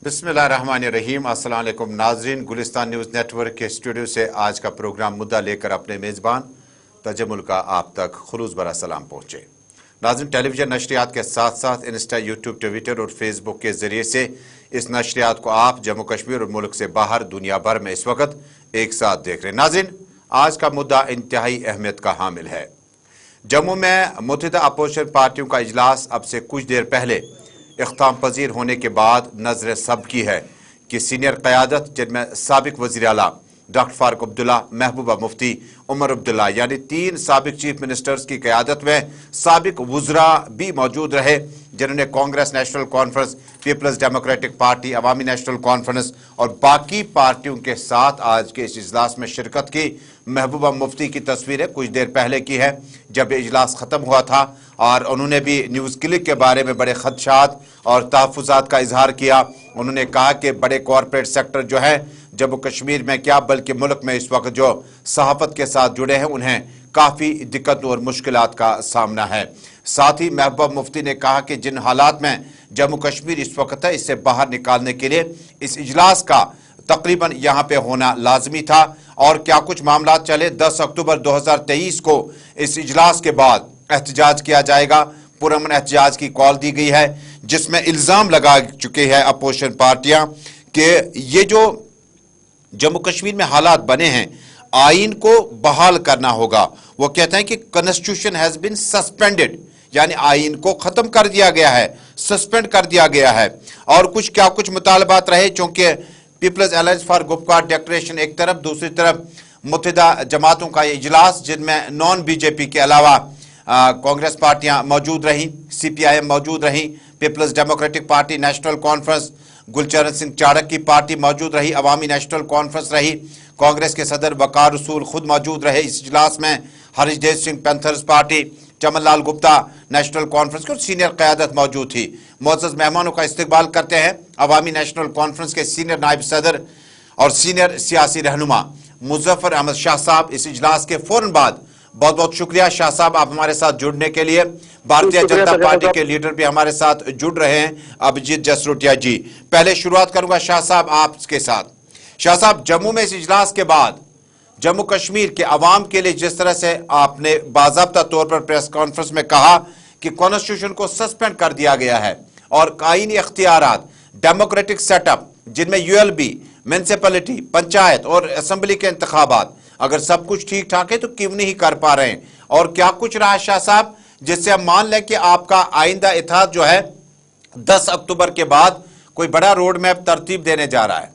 बिस्मिल्लाहिर्रहमानिर्रहीम। अस्सलाम वालेकुम नाज़रीन, गुलिस्तान न्यूज़ नेटवर्क के स्टूडियो से आज का प्रोग्राम मुद्दा लेकर अपने मेज़बान तजमुल का आप तक खुलूस भरा सलाम पहुँचे। नाज़रीन, टेलीविज़न नशरियात के साथ साथ इंस्टा, यूट्यूब, ट्विटर और फेसबुक के ज़रिए से इस नशरियात को आप जम्मू कश्मीर और मुल्क से बाहर दुनिया भर में इस वक्त एक साथ देख रहे हैं। नाज़रीन, आज का मुद्दा इंतहाई अहमियत का हामिल है। जम्मू में मुत्तहिदा अपोजिशन पार्टियों का इजलास अब से कुछ देर पहले इख्तिताम पजीर होने के बाद नजर सब की है कि सीनियर क़यादत, जिनमें साबिक वज़ीर आला डॉक्टर फारूक अब्दुल्ला, महबूबा मुफ्ती, उमर अब्दुल्ला, यानी 3 साबिक चीफ मिनिस्टर्स की क़यादत में साबिक वज़रा भी मौजूद रहे, जिन्होंने Congress National Conference, People's Democratic Party, Awami National Conference और बाकी पार्टियों के साथ आज के इस इजलास में शिरकत की। महबूबा मुफ्ती की तस्वीरें कुछ देर पहले की है, जब इजलास ख़त्म हुआ था, और उन्होंने भी न्यूज़ क्लिक के बारे में बड़े खदशात और तहफ़्फ़ुज़ात का इजहार किया। उन्होंने कहा कि बड़े कॉरपोरेट सेक्टर जो है जम्मू कश्मीर में क्या बल्कि मुल्क में इस वक्त जो सहाफ़त के साथ जुड़े हैं, उन्हें काफ़ी दिक्कत और मुश्किलात का सामना है। साथ ही महबूबा मुफ्ती ने कहा कि जिन हालात में जम्मू कश्मीर इस वक्त है, इससे बाहर निकालने के लिए इस इजलास का तकरीबन यहाँ पे होना लाजमी था। और क्या कुछ मामला चले, 10 अक्टूबर 2023 को इस इजलास के बाद एहतजाज किया जाएगा। पुरअमन एहतजाज की कॉल दी गई है, जिसमें इल्ज़ाम लगा चुके हैं अपोजिशन पार्टियां कि ये जो जम्मू कश्मीर में हालात बने हैं, आइन को बहाल करना होगा। वो कहते हैं कि कॉन्स्टिट्यूशन हैज बीन सस्पेंडेड, यानी आइन को खत्म कर दिया गया है, सस्पेंड कर दिया गया है। और क्या कुछ मुतालबात रहे, चूंकि People's Alliance for Gupkar Declaration एक तरफ, दूसरी तरफ मुत्तहिदा जमातों का इजलास, जिनमें नॉन बीजेपी के अलावा कांग्रेस पार्टियां मौजूद रहीं, CPIM मौजूद रहीं, People's Democratic Party, National Conference, Gulcharan Singh Chadak की पार्टी मौजूद रही, अवामी नेशनल कॉन्फ्रेंस रही, कांग्रेस के सदर वकार रसूल खुद मौजूद रहे इस इजलास में, हरीशदेव Singh panthers party, Chaman Lal Gupta national conference की और सीनियर क़यादत मौजूद थी। मुअज़्ज़ज़ मेहमानों का इस्तकबाल करते हैं अवामी नेशनल कॉन्फ्रेंस के सीनियर नायब सदर और सीनियर सियासी रहनुमा मुज़फ़्फ़र अहमद शाह साहब। इस इजलास के फौरन बाद बहुत बहुत शुक्रिया शाह साहब, आप हमारे साथ जुड़ने के लिए। भारतीय जनता पार्टी के लीडर भी हमारे साथ जुड़ रहे हैं, अभिजीत जसरोटिया जी। पहले शुरुआत करूंगा शाह साहब आपके साथ। शाह साहब, जम्मू में इस इजलास के बाद जम्मू कश्मीर के अवाम के लिए जिस तरह से आपने बाज़ाब्ता तौर पर प्रेस कॉन्फ्रेंस में कहा कि कॉन्स्टिट्यूशन को सस्पेंड कर दिया गया है और आईनी इख्तियारात, डेमोक्रेटिक सेटअप, जिनमें ULB, म्यूनसिपैलिटी, पंचायत और असम्बली के इंतखाबात, अगर सब कुछ ठीक ठाक है तो क्यों नहीं कर पा रहे हैं? और क्या कुछ रहा शाह साहब जिससे हम मान लें कि आपका आइंदा इत्तेहाद जो है 10 अक्टूबर के बाद कोई बड़ा रोड मैप तरतीब देने जा रहा है?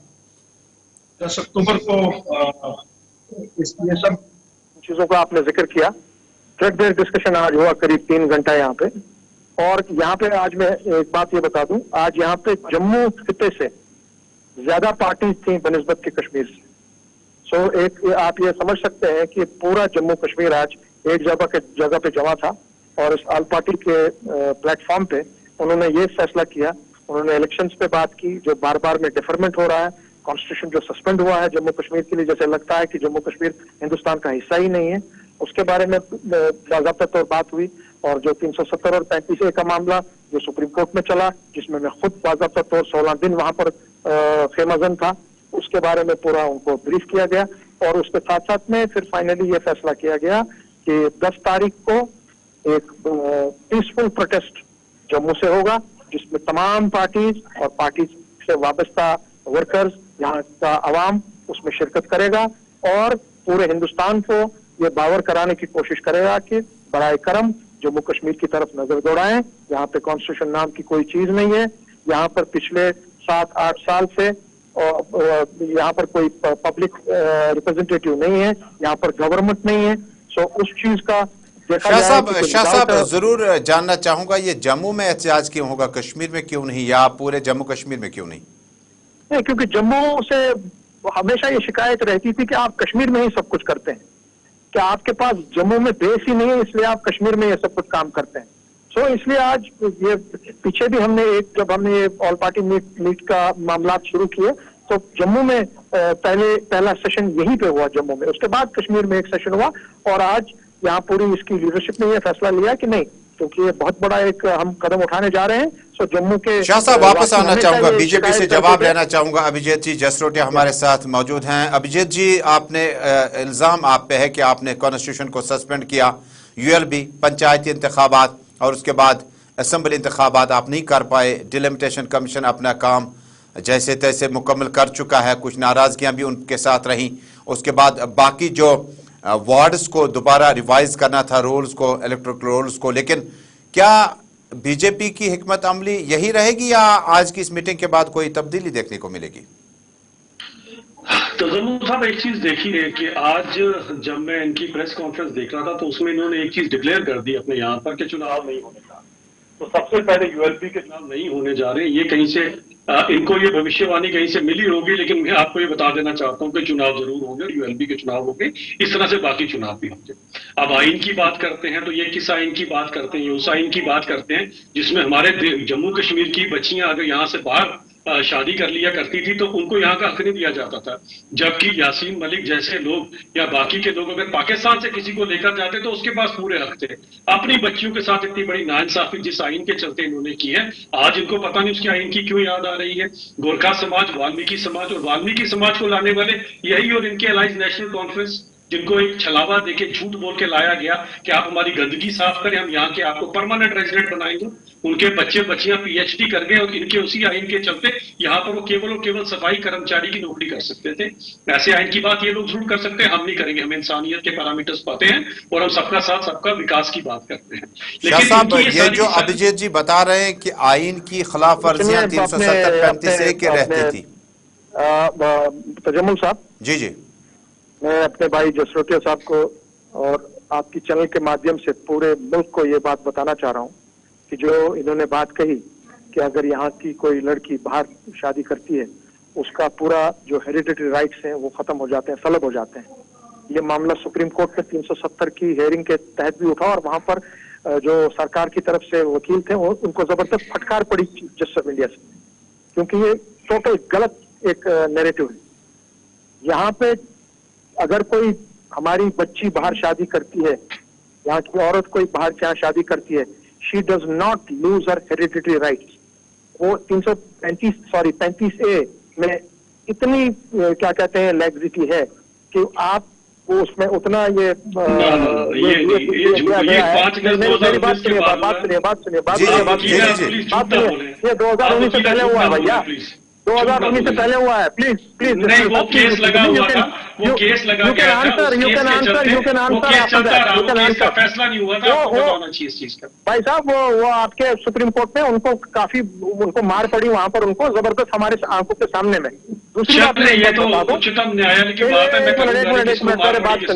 10 अक्टूबर को ये सब चीजों का आपने जिक्र किया। थ्रेड बेस्ड डिस्कशन आज हुआ करीब 3 घंटा यहाँ पे। और यहाँ पे आज मैं एक बात ये बता दूं, आज यहाँ पे जम्मू खिते से ज्यादा पार्टी थी बनिस्बत के कश्मीर से। एक आप ये समझ सकते हैं कि पूरा जम्मू कश्मीर आज एक जगह पे जमा था और इस आल पार्टी के प्लेटफॉर्म पे उन्होंने ये फैसला किया। उन्होंने इलेक्शंस पे बात की, जो बार बार में डिफरमेंट हो रहा है, कॉन्स्टिट्यूशन जो सस्पेंड हुआ है जम्मू कश्मीर के लिए, जैसे लगता है कि जम्मू कश्मीर हिंदुस्तान का हिस्सा ही नहीं है, उसके बारे में बाज़ाब्ता तौर बात हुई। और जो 370 और 35A का मामला जो सुप्रीम कोर्ट में चला, जिसमें मैं खुद बाज़ाब्ता तौर 16 दिन वहां पर खेमजन था, उसके बारे में पूरा उनको ब्रीफ किया गया। और उसके साथ साथ में फिर फाइनली ये फैसला किया गया कि 10 तारीख को एक पीसफुल प्रोटेस्ट जम्मू से होगा, जिसमें तमाम पार्टीज और पार्टीज से वाबस्ता वर्कर्स, यहाँ का अवाम उसमें शिरकत करेगा और पूरे हिंदुस्तान को ये बावर कराने की कोशिश करेगा कि बराए करम जम्मू कश्मीर की तरफ नजर दौड़ाएं। यहाँ पे कॉन्स्टिट्यूशन नाम की कोई चीज नहीं है। यहाँ पर पिछले 7-8 साल से यहाँ पर कोई पब्लिक रिप्रेजेंटेटिव नहीं है, यहाँ पर गवर्नमेंट नहीं है। उस चीज का शाह साहब जरूर जानना चाहूंगा, ये जम्मू में एहतजाज क्यों होगा, कश्मीर में क्यों नहीं, या पूरे जम्मू कश्मीर में क्यों नहीं? क्योंकि जम्मू से हमेशा ये शिकायत रहती थी कि आप कश्मीर में ही सब कुछ करते हैं, कि आपके पास जम्मू में बेस ही नहीं है, इसलिए आप कश्मीर में ये सब कुछ काम करते हैं। इसलिए आज ये पीछे भी जब हमने ये ऑल पार्टी मीट का मामला शुरू किए तो जम्मू में पहला सेशन यहीं पे हुआ जम्मू में, उसके बाद कश्मीर में एक सेशन हुआ। और आज यहाँ पूरी इसकी लीडरशिप ने यह फैसला लिया कि नहीं, क्योंकि ये बहुत बड़ा एक हम कदम उठाने जा रहे हैं। सो जम्मू के शाह साहब वापस आना हमेशा चाहूंगा, ये बीजेपी से शिकायत जवाब करते थे। लेना चाहूंगा। अभिजीत जी जसरोटिया हमारे साथ मौजूद हैं। अभिजीत जी, आपने इल्जाम आप पे है कि आपने कॉन्स्टिट्यूशन को सस्पेंड किया, यूएलबी, पंचायती इंतखाबात और उसके बाद असम्बली इंतखाबात आप नहीं कर पाए। डिलिमिटेशन कमीशन अपना काम जैसे तैसे मुकम्मल कर चुका है, कुछ नाराजगियां भी उनके साथ रहीं। उसके बाद बाकी जो वार्ड्स को दोबारा रिवाइज करना था, रूल्स को, इलेक्ट्रिक रूल्स को, लेकिन क्या बीजेपी की हिकमत अमली यही रहेगी या आज की इस मीटिंग के बाद कोई तब्दीली देखने को मिलेगी? तो जरूर साहब, एक चीज देखिए कि आज जब मैं इनकी प्रेस कॉन्फ्रेंस देख रहा था तो उसमें इन्होंने एक चीज डिक्लेयर कर दी अपने यहाँ पर कि चुनाव नहीं होने का। तो सबसे पहले यूएलपी के चुनाव नहीं होने जा रहे। ये कहीं से इनको ये भविष्यवाणी कहीं से मिली होगी, लेकिन मैं आपको ये बता देना चाहता हूँ कि चुनाव जरूर होंगे और यूएलपी के चुनाव होंगे, इस तरह से बाकी चुनाव भी होंगे। अब आइन की बात करते हैं तो ये किस आइन की बात करते हैं? उस आइन की बात करते हैं जिसमें हमारे जम्मू कश्मीर की बच्चियां अगर यहाँ से बाहर शादी कर लिया करती थी तो उनको यहाँ का हक नहीं दिया जाता था, जबकि यासीन मलिक जैसे लोग या बाकी के लोग अगर पाकिस्तान से किसी को लेकर जाते तो उसके पास पूरे हक थे। अपनी बच्चियों के साथ इतनी बड़ी नाइंसाफी जिस आइन के चलते इन्होंने की है, आज इनको पता नहीं उसकी आइन की क्यों याद आ रही है। गोरखा समाज, वाल्मीकि समाज और वाल्मीकि समाज को लाने वाले यही और इनके अलाइज नेशनल कॉन्फ्रेंस, जिनको एक छलावा देके झूठ बोल के लाया गया कि आप हमारी गंदगी साफ करें, हम यहाँ के आपको परमानेंट रेजिडेंट बनाएंगे। उनके बच्चे बच्चियां पीएचडी कर गए और इनके उसी आइन के चलते यहाँ पर वो केवल और केवल सफाई कर्मचारी की नौकरी कर सकते थे। ऐसे आइन की बात ये लोग जरूर कर सकते हैं, हम नहीं करेंगे। हम इंसानियत के पैरामीटर्स पाते हैं और हम सबका साथ सबका विकास की बात करते हैं। शाह साहब, ये जो अभिजीत जी बता रहे हैं कि आइन की खिलाफ वर्जियां 370-35A की रहती थी। तजम्मुल साहब जी जी, मैं अपने भाई जसरोटिया साहब को और आपकी चैनल के माध्यम से पूरे मुल्क को ये बात बताना चाह रहा हूँ कि जो इन्होंने बात कही कि अगर यहाँ की कोई लड़की बाहर शादी करती है, उसका पूरा जो हेरिडिटरी राइट्स हैं वो खत्म हो जाते हैं, सलब हो जाते हैं। ये मामला सुप्रीम कोर्ट में 370 की हेयरिंग के तहत भी उठा और वहां पर जो सरकार की तरफ से वकील थे उनको जबरदस्त फटकार पड़ी चीफ जस्टिस ऑफ इंडिया से, क्योंकि ये टोटल गलत एक नैरेटिव है। यहाँ पे अगर कोई हमारी बच्ची बाहर शादी करती है, यहाँ की औरत कोई बाहर यहाँ शादी करती है, she does not lose her hereditary rights. वो 35A में इतनी क्या कहते हैं लैग्जिटी है कि आप वो उसमें उतना ये मेरी बात सुनिए, बात सुनिए, ये 2019 से पहले हुआ है भैया, 2019 से पहले हुआ है। प्लीज नहीं, वो केस लगा हुआ था, वो केस लगा गया था, यू कैन आंसर, फैसला नहीं हुआ था, आपको पता होना चाहिए इस चीज का। भाई साहब वो आपके सुप्रीम कोर्ट में उनको काफी उनको मार पड़ी वहां पर, उनको जबरदस्त हमारे आंखों के सामने में। दूसरी बात ये तो उच्चतम न्यायालय की बात है।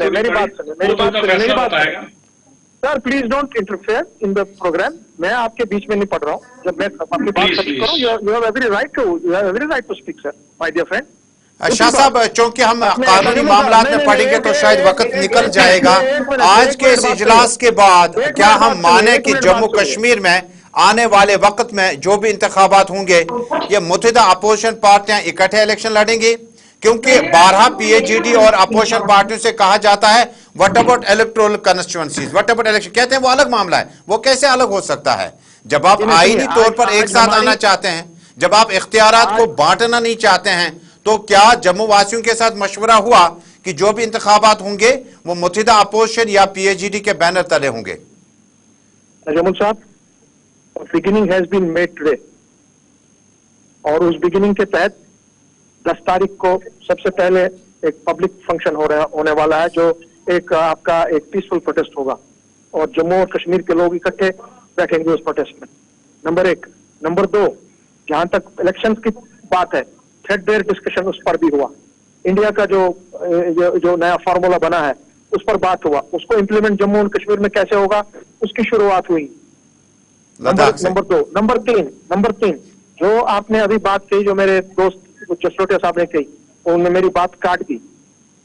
मेरी बात सुनिए sir, please don't interfere in the programme. मैं आपके बीच में नहीं पढ़ रहा हूँ। जब मैं अपनी बात करूँ, you have every right to speak sir, my dear friend. Shah साहब, चूंकि हम कानूनी मामला में पढ़ेंगे तो शायद वक्त निकल जाएगा। आज के इस इजलास के बाद क्या हम माने कि जम्मू कश्मीर में आने वाले वक्त में जो भी इंतखाबात होंगे ये मुत्तहिदा अपोजिशन पार्टियां इकट्ठे इलेक्शन लड़ेंगी? क्योंकि 12 पीएचडी और अपोजिशन पार्टियों से कहा जाता है what about electoral constituencies, what about election, कहते हैं वो अलग मामला है। वो कैसे अलग हो सकता है जब आप आईनी तौर पर एक साथ आना चाहते हैं, जब आप इख्तियारात को बांटना नहीं चाहते हैं? तो क्या जम्मू वासियों के साथ मशवरा हुआ कि जो भी इंतखाबात होंगे वो मुत्तहिदा अपोजिशन या पीएचडी के बैनर तले होंगे? जमुल साहब, beginning has been made today और उस बिगिनिंग के तहत 10 तारीख को सबसे पहले एक पब्लिक फंक्शन होने वाला है, जो एक आपका एक पीसफुल प्रोटेस्ट होगा और जम्मू और कश्मीर के लोग इकट्ठे बैठेंगे उस प्रोटेस्ट में। नंबर 1। नंबर 2, जहां तक इलेक्शंस की बात है, थ्रेडबेयर डिस्कशन उस पर भी हुआ। इंडिया का जो नया फॉर्मूला बना है उस पर बात हुआ, उसको इम्प्लीमेंट जम्मू और कश्मीर में कैसे होगा उसकी शुरुआत हुई। नंबर 2। नंबर 3 जो आपने अभी बात कही, जो मेरे दोस्त जसरोटिया साहब ने कही, उन्होंने मेरी बात काट दी।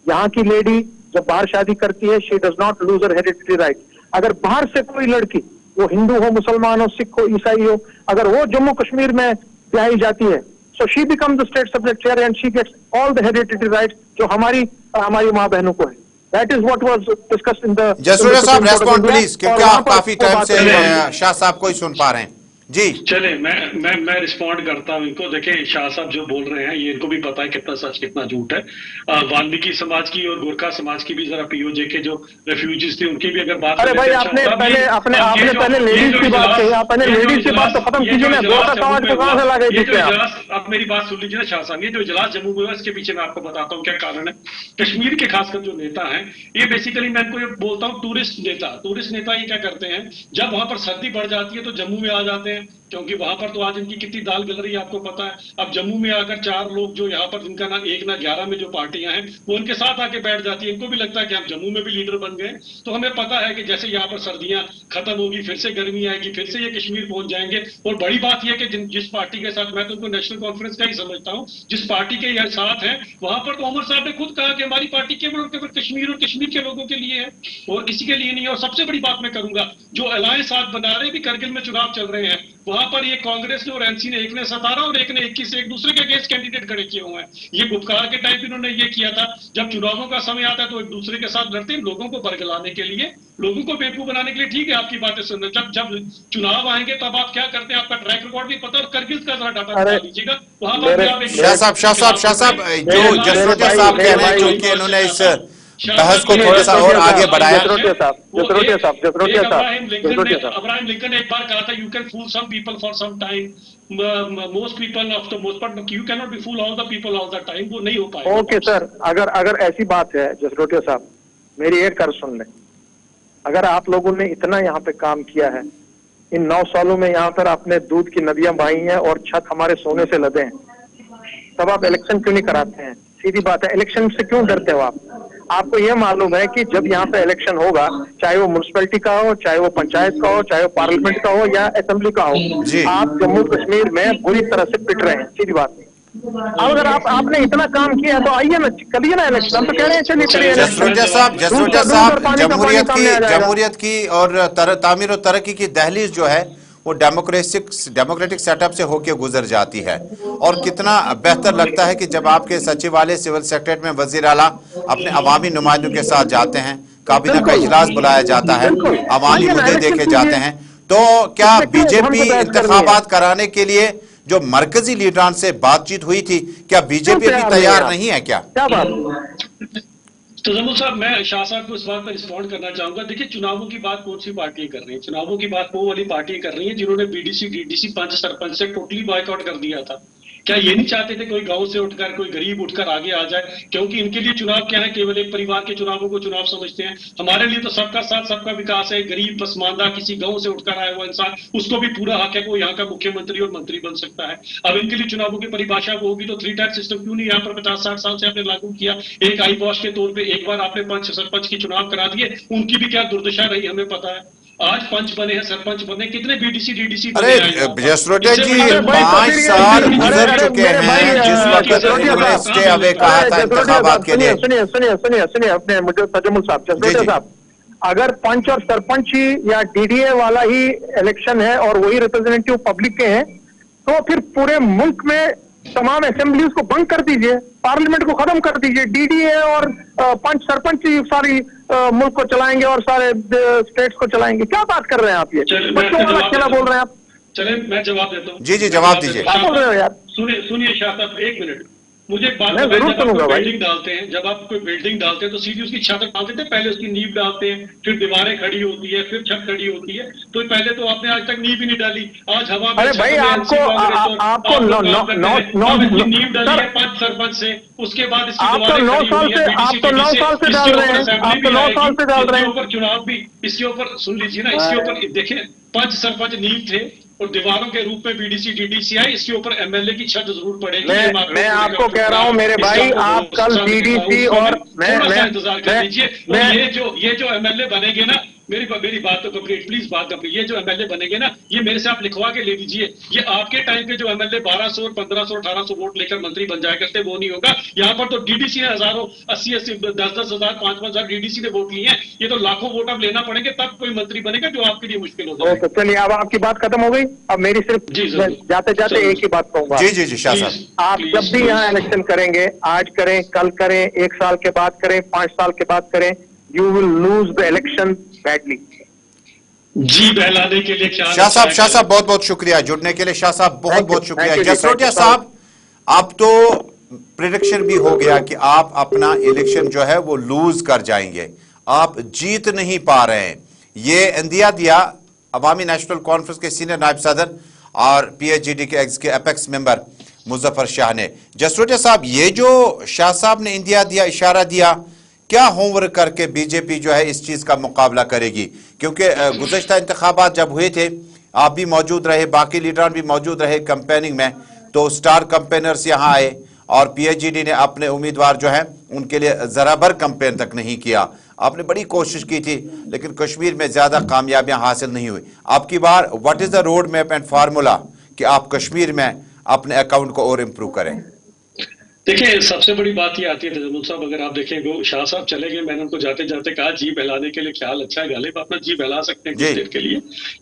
यहाँ की लेडी जब बाहर शादी करती है, she does not lose her hereditary right. अगर बाहर से कोई लड़की, वो हिंदू हो, मुसलमान हो, सिख हो, ईसाई हो, अगर वो जम्मू कश्मीर में ब्याही जाती है, so she become the state subject chair and she gets all the hereditary rights जो हमारी माँ बहनों को है। That is what was discussed in the. Jasrotia साहब रेस्पॉन्ड प्लीज, क्योंकि और वहाँ आप पर काफी वो टाइम बात से है। शाह साहब को ही सुन पा रहे हैं जी। चले मैं रिस्पॉन्ड करता हूं इनको। देखें, शाह साहब जो बोल रहे हैं ये इनको भी पता है कितना सच कितना झूठ है। वाल्मीकि समाज की और गोरखा समाज की भी जरा पीओजे के जो रेफ्यूजीज थे उनकी भी अगर बात अरे भाई, आपने पहले लेडीज की बात कही, आपने लेडीज की बात तो खत्म कीजिए ना। गोरखा समाज को कहां से ला गए थे आप? आप मेरी बात सुन लीजिए ना शाह साहब। ये जो इजलास जम्मू में हुआ इसके पीछे मैं आपको बताता हूँ क्या कारण है। कश्मीर के खासकर जो नेता हैं ये बेसिकली, मैं इनको ये बोलता हूँ टूरिस्ट नेता ये क्या करते हैं, जब वहां पर सर्दी बढ़ जाती है तो जम्मू में आ जाते हैं, क्योंकि वहां पर तो आज इनकी कितनी दाल गल रही है आपको पता है। अब जम्मू में आकर 4 लोग जो यहाँ पर जिनका ना 1 ना 11 में जो पार्टियां हैं वो उनके साथ आके बैठ जाती है। इनको भी लगता है कि हम जम्मू में भी लीडर बन गए। तो हमें पता है कि जैसे यहाँ पर सर्दियां खत्म होगी फिर से गर्मी आएगी, फिर से ये कश्मीर पहुंच जाएंगे। और बड़ी बात यह कि जिस पार्टी के साथ, मैं तो उनको नेशनल कॉन्फ्रेंस का ही समझता हूँ, जिस पार्टी के यह साथ है वहां पर तो उमर साहब ने खुद कहा कि हमारी पार्टी केवल और केवल कश्मीर और कश्मीर के लोगों के लिए है और किसी के लिए नहीं है। और सबसे बड़ी बात मैं करूंगा, जो अलायंस साथ बना रहे भी, करगिल में चुनाव चल रहे हैं, वहां पर ये कांग्रेस ने और एनसी ने, एक ने 17 और एक ने 21 एक दूसरे के अगेंस्ट कैंडिडेट खड़े किए हुए हैं। ये गुपकार के टाइम इन्होंने ये किया था। जब चुनावों का समय आता है तो एक दूसरे के साथ लड़ते हैं लोगों को बरगलाने के लिए, लोगों को बेवकूफ बनाने के लिए। ठीक है, आपकी बातें सुन, जब चुनाव आएंगे तब आप क्या करते हैं, आपका ट्रैक रिकॉर्ड भी पता, और करगिल का जरा डाटा बता लीजिएगा। वहां पर शाह साहब जो जसरोटिया साहब कह रहे हैं, क्योंकि इन्होंने इस बहस को थोड़ा सा और आगे बढ़ाया। जसरोटिया साहब, अब्राहम लिंकन ने एक बार कहा था, you can fool some people for some time, most people of the most part, you can not be fool all the people all the time. वो नहीं हो पाएगा। ओके सर, अगर ऐसी बात है जसरोटिया साहब, मेरी एक कर सुन लें। अगर आप लोगों ने इतना यहाँ पे काम किया है, इन 9 सालों में यहाँ पर आपने दूध की नदियां बहाई हैं और छत हमारे सोने से लदे हैं, तब आप इलेक्शन क्यों नहीं कराते हैं? सीधी बात है, इलेक्शन से क्यों डरते हो आप? आपको यह मालूम है कि जब यहाँ पे इलेक्शन होगा, चाहे वो म्युनिसिपैलिटी का हो, चाहे वो पंचायत का हो, चाहे वो पार्लियामेंट का हो या असेंबली का हो, आप जम्मू कश्मीर में बुरी तरह से पिट रहे हैं। सीधी बात है। अब अगर आपने इतना काम किया तो आइए ना, करिए ना इलेक्शन। हम तो कह रहे हैं चलिए करिए। जसरोटिया साहब जमहूरियत की और तामीर और तरक्की की दहलीज जो है वो डेमोक्रेटिक सेटअप से होकर गुजर जाती है। और कितना बेहतर लगता है कि जब आपके सचिवालय सिविल सेक्रेटरीट में वजीर आला अपने अवामी नुमाइंदों के साथ जाते हैं, काबीना का इजलास बुलाया जाता है, अवामी मुद्दे देखे जाते हैं। तो क्या बीजेपी इंतखाबात कराने के लिए जो मरकजी लीडरान से बातचीत हुई थी, क्या बीजेपी भी तैयार नहीं है क्या? तो जमुल साहब, मैं शाह साहब को इस बात पर रिस्पॉन्ड करना चाहूंगा। देखिए, चुनावों की बात कौन सी पार्टी कर रही है? चुनावों की बात वो वाली पार्टी कर रही है जिन्होंने बीडीसी डीडीसी 5 सरपंच से टोटली बॉयकॉट कर दिया था। क्या ये नहीं चाहते थे कोई गांव से उठकर, कोई गरीब उठकर आगे आ जाए? क्योंकि इनके लिए चुनाव क्या है, केवल एक परिवार के चुनावों को चुनाव समझते हैं। हमारे लिए तो सबका साथ सबका विकास है। गरीब पसमानदा किसी गांव से उठकर आया हुआ इंसान, उसको भी पूरा हक है कि वो यहाँ का मुख्यमंत्री और मंत्री बन सकता है। अब इनके लिए चुनावों की परिभाषा वो होगी तो 3 टायर सिस्टम क्यों नहीं यहाँ पर 50-60 साल से आपने लागू किया? एक आई वॉश के तौर पर एक बार आपने 5 सरपंच की चुनाव करा दिए, उनकी भी क्या दुर्दशा रही हमें पता है। आज पंच बने हैं, सरपंच बने, कितने बीडीसी डीडीसी बने हैं? अरे जसरोटिया जी 5 साल गुजर चुके हैं जिस वक्त उन्होंने स्टे अवे कहा था इंतखाबात के लिए। सुनिए अपने मुझे तजमुल साहब, जसरोटिया साहब, अगर पंच और सरपंच ही या डीडीए वाला ही इलेक्शन है और वही रिप्रेजेंटेटिव पब्लिक के हैं, तो फिर पूरे मुल्क में तमाम असेंबलीज को बंद कर दीजिए, पार्लियामेंट को खत्म कर दीजिए। डीडीए और पंच सरपंच ही सारी मुल्क को चलाएंगे और सारे स्टेट्स को चलाएंगे। क्या बात कर रहे हैं आप? ये बच्चों वाला खेला बोल रहे हैं आप। चले मैं जवाब देता हूँ। जी जवाब दीजिए। क्या बोल रहे हो यार? सुनिए शाह साहब, 1 मिनट मुझे एक बात मैं जरूर सुनूंगा भाई। बिल्डिंग डालते हैं, जब आप कोई बिल्डिंग डालते हैं तो सीधी उसकी छत डालते थे, पहले उसकी नींव डालते हैं, फिर दीवारें खड़ी होती है, फिर छत खड़ी होती है। तो पहले तो आपने आज तक नींव ही नहीं डाली। आज हवा में, अरे भाई, आपको नींव डाली है 5 सरपंच से, उसके बाद इसकी आप तो 9 साल से डाल रहे हैं। आप तो 9 साल से डाल रहे हैं। ऊपर चुनाव भी, इसके ऊपर सुन लीजिए ना, इसके ऊपर देखिए 5 सरपंच नींव थे और दीवारों के रूप में बीडीसी डीडीसी आई, इसके ऊपर एमएलए की छत जरूर पड़ेगी। मैं आपको कह रहा हूं मेरे भाई, आप कल डीडीसी और इंतजार कर लीजिए। ये जो एमएलए बनेंगे ना, मेरी बात तो कंप्लीट, प्लीज बात कंप्लीट। ये जो एमएलए बनेंगे ना, ये मेरे से आप लिखवा के ले लीजिए। ये आपके टाइम पे जो एमएलए 1200 और 1500 1800 वोट लेकर मंत्री बन जाया करते, वो नहीं होगा। यहाँ पर तो डीडीसी ने हजारों 80 10 हजार 5 डीडीसी ने वोट लिए हैं। ये तो लाखों वोट अब लेना पड़ेंगे तब कोई मंत्री बनेगा, जो आपके लिए मुश्किल हो जाएगा। चलिए, अब आपकी बात खत्म हो गई। अब मेरी सिर्फ जाते जाते एक ही बात कहूंगा। जी जी जी शाह साहब, आप जब भी यहाँ इलेक्शन करेंगे, आज करें, कल करें, 1 साल के बाद करें, 5 साल के बाद करें, you will lose the election badly. जी बहलाने के लिए शाह साहब बहुत बहुत शुक्रिया जुड़ने के लिए। शाह साहब बहुत बहुत शुक्रिया। जसरोटिया साहब, अब तो प्रेडिक्शन भी हो गया कि आप अपना इलेक्शन जो है वो लूज कर जाएंगे, आप जीत नहीं पा रहे हैं। ये इंदिया दिया अवामी नेशनल कॉन्फ्रेंस के सीनियर नायब सदर और पीएचईडी के एपेक्स मेंबर मुजफ्फर शाह ने। जसरोटिया साहब, ये जो शाह साहब ने इंदिया दिया, इशारा दिया, क्या होमवर्क करके बीजेपी जो है इस चीज का मुकाबला करेगी? क्योंकि गुज़श्ता इंतखाबात जब हुए थे, आप भी मौजूद रहे, बाकी लीडरान भी मौजूद रहे कैंपेनिंग में, तो स्टार कैंपेनर्स यहाँ आए और पीएचईडी ने अपने उम्मीदवार जो हैं उनके लिए जरा भर कैंपेन तक नहीं किया। आपने बड़ी कोशिश की थी, लेकिन कश्मीर में ज्यादा कामयाबियां हासिल नहीं हुई। आपकी बार what is the road map and formula कि आप कश्मीर में अपने अकाउंट को और इम्प्रूव करें? देखिए, सबसे बड़ी बात ये आती है तजम्मुल साहब, अगर आप देखें वो शाह साहब चले गए, मैंने उनको जाते जाते कहा जी बहलाने के लिए ख्याल अच्छा है, गालिब अपना जी बहला सकते हैं कुछ देर के लिए।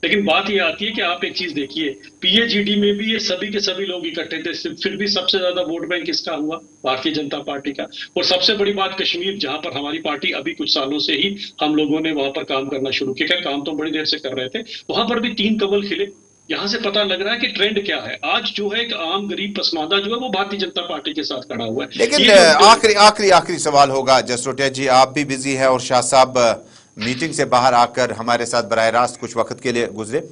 लेकिन बात ये आती है कि आप एक चीज देखिए, पीएचईडी में भी ये सभी के सभी लोग इकट्ठे थे, फिर भी सबसे ज्यादा वोट बैंक किसका हुआ? भारतीय जनता पार्टी का। और सबसे बड़ी बात, कश्मीर जहां पर हमारी पार्टी अभी कुछ सालों से ही हम लोगों ने वहां पर काम करना शुरू किया, काम तो बड़ी देर से कर रहे थे, वहां पर भी 3 कमल खिले। यहां से पता लग रहा है कि ट्रेंड क्या है। आज जो है एक आम गरीब पसमानदा जो है वो भारतीय जनता पार्टी के साथ खड़ा हुआ है। लेकिन आखिरी सवाल होगा जसरोटिया जी, आप भी बिजी हैं और शाह साहब मीटिंग से बाहर आकर हमारे साथ बराह रास्त कुछ वक्त के लिए गुजरे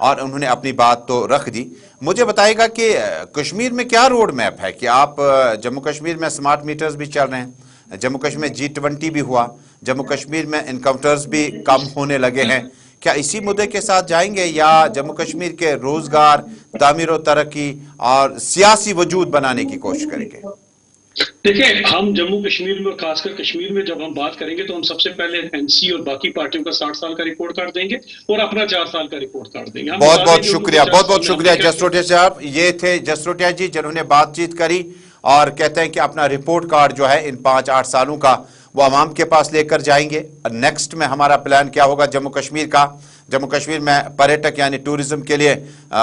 और उन्होंने अपनी बात तो रख दी। मुझे बताइएगा कि कश्मीर में क्या रोड मैप है कि आप जम्मू कश्मीर में स्मार्ट मीटर्स भी चल रहे हैं, जम्मू कश्मीर में G20 भी हुआ, जम्मू कश्मीर में इनकाउंटर्स भी कम होने लगे हैं, क्या इसी मुद्दे के साथ जाएंगे या जम्मू कश्मीर के रोजगार, तामीर और तरक्की और सियासी वजूद बनाने की कोशिश करेंगे? देखिए, हम जम्मू कश्मीर में, खासकर कश्मीर में जब हम बात करेंगे तो हम सबसे पहले एनसी और बाकी पार्टियों का 60 साल का रिपोर्ट कार्ड देंगे और अपना 4 साल का रिपोर्ट कार्ड देंगे। बहुत बहुत शुक्रिया जसरोटिया साहब। ये थे जसरोटिया जी जिन्होंने बातचीत करी और कहते हैं कि अपना रिपोर्ट कार्ड जो है इन 5-8 सालों का वो आवाम के पास लेकर जाएंगे। नेक्स्ट में हमारा प्लान क्या होगा जम्मू कश्मीर का? जम्मू कश्मीर में पर्यटक यानी टूरिज्म के लिए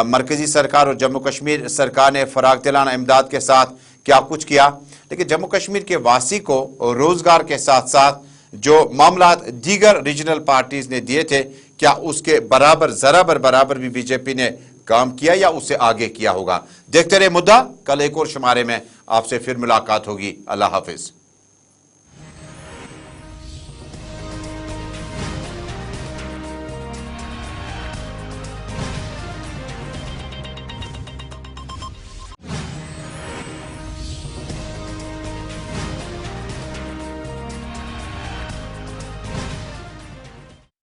मरकजी सरकार और जम्मू कश्मीर सरकार ने फराग दिलाना इमदाद के साथ क्या कुछ किया, लेकिन जम्मू कश्मीर के वासी को रोजगार के साथ साथ जो मामला दीगर रीजनल पार्टीज ने दिए थे, क्या उसके बराबर जराबर बराबर भी बीजेपी ने काम किया या उससे आगे किया होगा? देखते रहे मुद्दा। कल एक और शुमारे में आपसे फिर मुलाकात होगी। अल्लाह हाफिज।